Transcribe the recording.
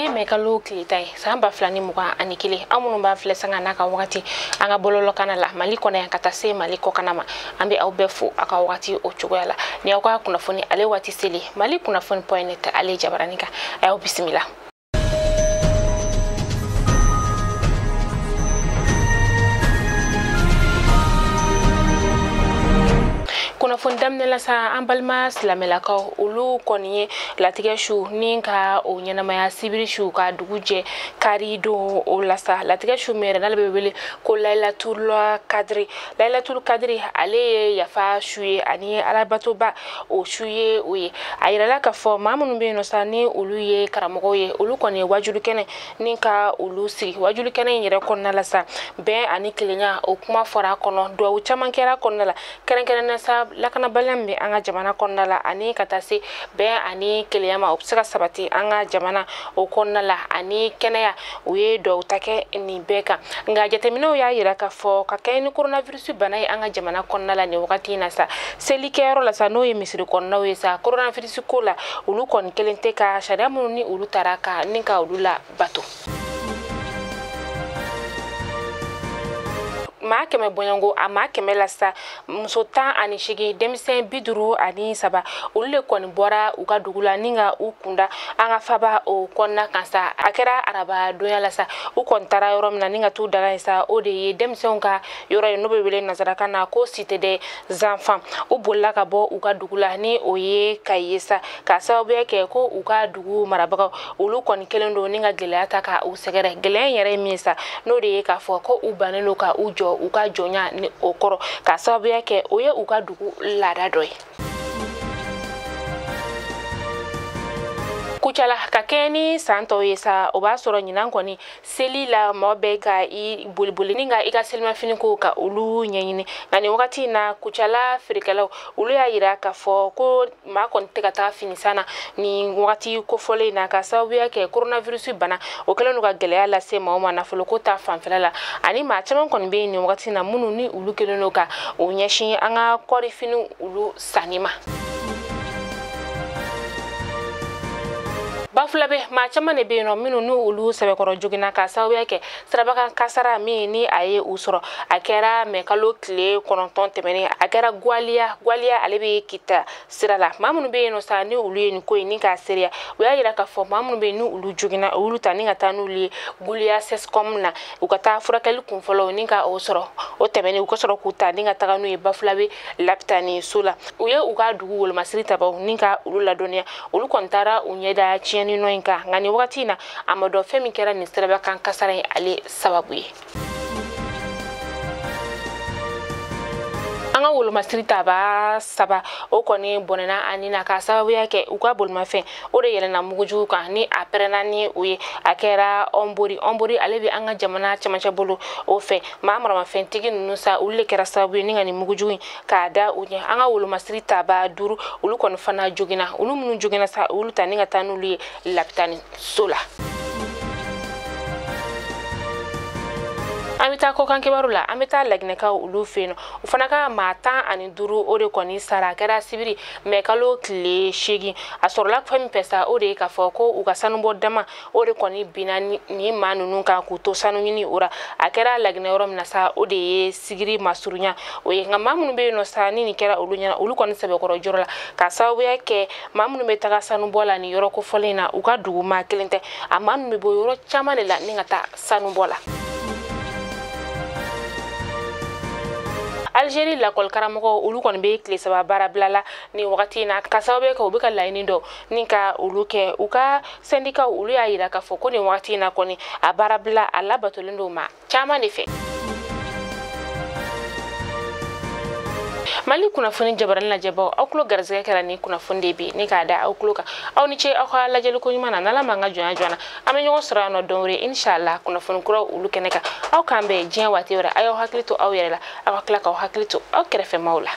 bi me kalo klitai samba flani muka anikili amunu ba fle sanga naka wakati anga bololo kana la maliko na yankata se maliko kana ma ambe au befu aka wakati ochugoyala ni akwa kuna foni ale wati seli mali kuna foni point ale jabaranika ayo bismillah. Kuna fondamne la sa ambalma slamela ka ulu koniye latige shu ninka o nyanama ya sibiri shu ka duguje karido o lasa latige shu mere na lebele ko Lailatul Kadri ale ya fa shuye ani alabato ba o shuye oye ayirala ka fo mamunu be no sani ulu ye karamogo ye ulu koniye wajulu kene ninka ulu si wajulu kene nyere konna la sa be ani kilenya o kuma fora kono do u chamankera konna la keren na sa lakana balambe anga jamana konnala ani katase be ani keliyama obsaka sabati anga jamana o konnala ani kenaya uye do take ni beka nga jatemino ya yira ka fo ka kayni coronavirus banai anga jamana konnala ni wakati na sa selikero la sa no yemisiri konna we sa coronavirus kola ulu kon kelente ka shadamu ni ulu taraka ninka ulula bato ma keme bonyango ama keme lasa musota ani shigi demisen biduru ani saba ulle kon bora uka dugula ninga ukunda anga faba o konna kansa akera araba doya lasa ukon tara yorom na ninga tu daga isa ode ye demisen ka yoro no bebele nazaraka na ko cité des enfants u bolla ka bo uka dugula ni oye kayesa ka sababu yake ko uka dugu marabaga ulu kon kelendo ninga gelata ka usegere gelen yere misa no de ka fo ko ubanelo ka ujo uka jonya ni okoro ka sababu yake oye uka dugu lada doy kuchala kakeni santo yesa oba soro nyina nkoni seli la mobeka i bulbuli ninga ika selma finiko ka ulu nyenyini ngani wakati na kuchala firikala ulu ya yira ka fo ko ma kon teka ta finisana ni wakati ko fole na ka sababu yake coronavirus bana okelo no ka gelea la se ma na folo ko ta fanfela ani ma chaman kon be ni wakati na munu ni ulu kelo no ka onyeshi anga kori finu ulu sanima bafulabe ma chamane be no minu nu ulu sebe koro jogina ka sababu yake sarabaka kasara mi ni aye usoro akera mekalo kle kononton temeni akera gwalia alebe kita sirala mamunu be no sa ni ulu ni ko ni ka seria we ayira ka fo mamunu be nu ulu jogina ulu tani ngata nu li gulia sescom na ukata furakali kun folo ni ka osoro o temeni ukosoro kuta ni ngata nu e bafulabe laptani sula uye uka dugu wol masirita ba ni ka ulu la donia ulu kontara unyeda chien ni noinka ngani wakati na amado femi kera ni streba kan kasara ale sababu ye anga wolo masirita ba saba o koni bonena anina ka sababu yake uka bolma fe o de yele na muguju ka ni aprena ni uye akera ombori alebi anga jamana chamacha bolo o fe mamara ma fentigi nusa ulle kera sababu ni ngani muguju ka da unye anga wolo masirita ba duru ulu kon fana jogina ulu munu jogina sa ulu taninga tanuli laptani sola amita ko kan kebarula amita lagne ka ulu feno ufana ka mata ani duru ore koni sara kera sibiri mekalo kle shegi asorla fami pesa ore ka foko uga sanu bodama ore koni binani ni manunu ka kuto sanu ni ora akera lagne orom nasa ode sigiri masurunya oye ngamamunu be no sani ni kera ulunya ulu koni sebe koro jorola ka sawu yake mamunu be taga sanu bola ni yoro ko folena uga dugu ma kelente amanu be boyoro chamane la ni ngata sanu bola Algeria la kol karamogo ulu kon be kle saba barablala ni wakati na kasabe ka ubika laini do ninka uluke uka sendika ulu ya ira ka foko ni wakati na koni abarabla ala batolindo ma chama ni fe mali kuna funi jabaran la jabo akulo garzga kala ni kuna funde bi ni ka da akulo ka aw ni che akwa la jelu ko nyuma na la manga jona amenyo sra no donre inshallah kuna funi kuro ulu keneka aw kambe jien wati ora ayo haklito aw yerela aw klaka aw haklito aw kerefe maula